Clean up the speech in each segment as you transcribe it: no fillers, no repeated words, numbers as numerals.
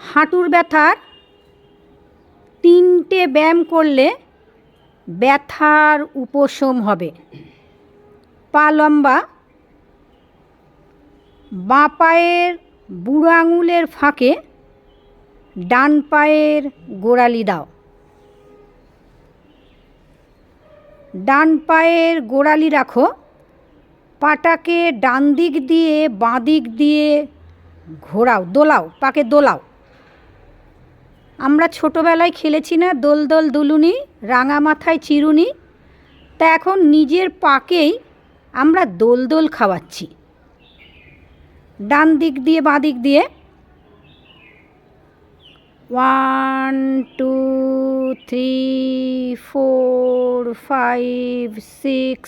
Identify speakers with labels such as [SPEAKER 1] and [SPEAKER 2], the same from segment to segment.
[SPEAKER 1] হাঁটুর ব্যথার 3টে ব্যায়াম করলে ব্যথার উপশম হবে। পা লম্বা, বাঁ পায়ের বুড়ো আঙুলের ফাঁকে ডান পায়ের গোড়ালি দাও। ডান পায়ের গোড়ালি রাখো, পাটাকে ডান দিক দিয়ে বাঁ দিক দিয়ে ঘোরাও, দোলাও, পাকে দোলাও। আমরা ছোটোবেলায় খেলেছি না দোল দোল দুলুনি, রাঙা মাথায় চিরুনি? তা এখন নিজের পাকেই আমরা দোল দোল খাওয়াচ্ছি, ডান দিক দিয়ে বাঁ দিক দিয়ে। 1 2 3 4 5 6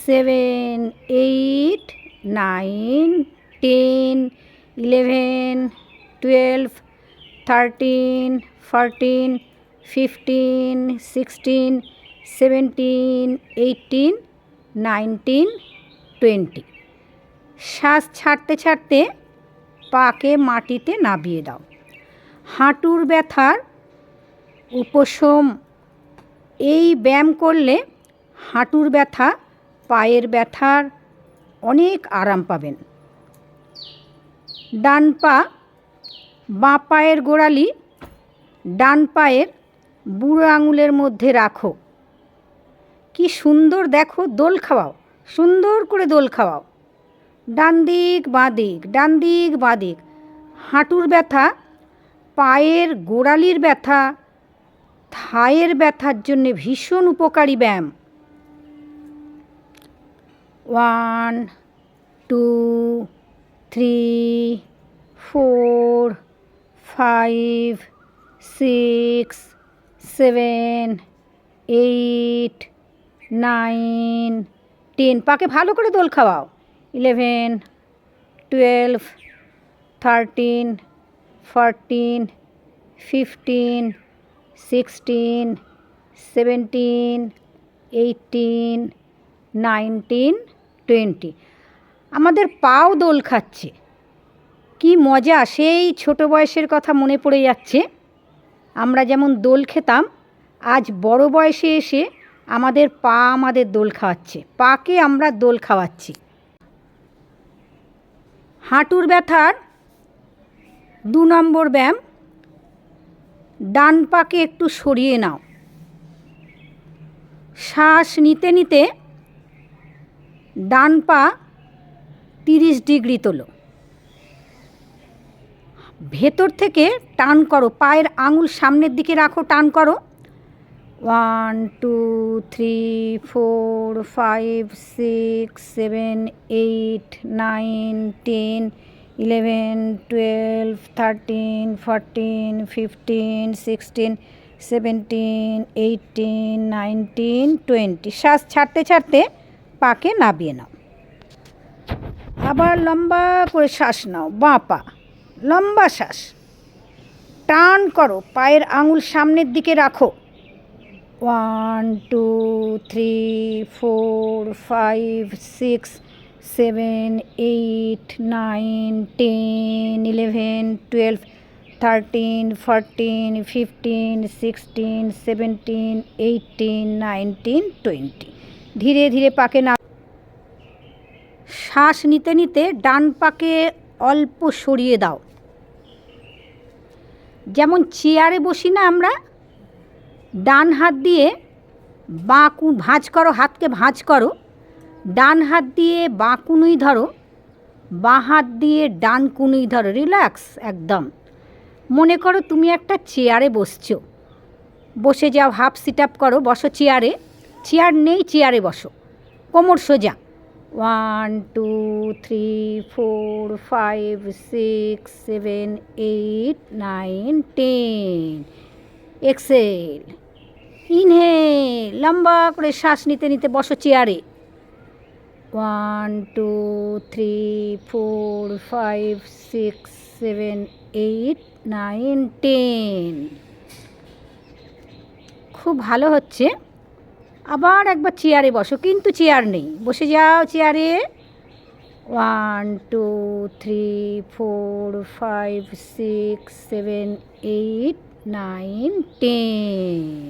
[SPEAKER 1] 7 8 9 10 11 12 13 14 15 16 17 18 19 20। শ্বাস ছাড়তে ছাড়তে পাকে মাটিতে নামিয়ে দাও। হাঁটুর ব্যথার উপশম এই ব্যায়াম করলে হাঁটুর ব্যথা, পায়ের ব্যথার অনেক আরাম পাবেন। ডান পা বাঁ পায়ের গোড়ালি ডান পায়ের বুড়ো আঙুলের মধ্যে রাখো। কি সুন্দর দেখো, দোল খাওয়াও, সুন্দর করে দোল খাওয়াও। ডান দিক বাঁ দিক, ডান দিক বাঁ দিক। হাঁটুর ব্যথা, পায়ের গোড়ালির ব্যথা, থায়ের ব্যথার জন্য ভীষণ উপকারী ব্যায়াম। 1 2 3 4 5 6 7 8 9 10। পাকে ভালো করে দোল খাওয়াও। 11 12 13 14 15 16 17 18 19 20। আমাদের পাও দোল খাচ্ছে, কি মজা! সেই ছোট বয়সের কথা মনে পড়ে যাচ্ছে। আমরা যেমন দোল খেতাম, আজ বড় বয়সে এসে আমাদের পা আমাদের দোল খাওয়াচ্ছে, পাকে আমরা দোল খাওয়াচ্ছি। হাঁটুর ব্যথার 2 নম্বর ব্যায়াম, ডান পাকে একটু সরিয়ে নাও। শ্বাস নিতে নিতে ডান পা 30 ডিগ্রি তোলো। ভেতর থেকে টান করো, পায়ের আঙুল সামনের দিকে রাখো, টান করো। 1 2 3 4 5 6 7 8 9 10 11 12 13 14 15 16 17 18 19 20। শ্বাস ছাড়তে ছাড়তে পাকে নামিয়ে নাও। আবার লম্বা করে শ্বাস নাও। বাঁ পা লম্বা শ্বাস, টান করো, পায়ের আঙুল সামনের দিকে রাখো। 1 2 3 4 5 6 7 8 9 10 11 12 13 14 15 16 17 18 19 20। ধীরে ধীরে পাকে না। শ্বাস নিতে নিতে ডান পাকে অল্প সরিয়ে দাও। যেমন চেয়ারে বসি না আমরা, ডান হাত দিয়ে বাঁ ভাঁজ করো, হাতকে ভাঁজ করো, ডান হাত দিয়ে বাঁ কুনুই ধরো, বাঁ হাত দিয়ে ডান কুনুই ধরো, রিল্যাক্স একদম। মনে করো তুমি একটা চেয়ারে বসছো, বসে যাও, হাফ সিট আপ করো, বসো চেয়ারে। চেয়ার নেই, চেয়ারে বসো, কোমর সোজা। 1 2 3 4 5 6 7 8 9 10। এক্সেল, ইনহেল, লম্বা করে শ্বাস নিতে নিতে বসো চেয়ারে। 1 2 3 4 5 6 7 8 9 10। খুব ভালো হচ্ছে। আবার একবার চেয়ারে বসো, কিন্তু চেয়ার নেই, বসে যাও চেয়ারে। 1 2 3 4 5 6 7 8 9 10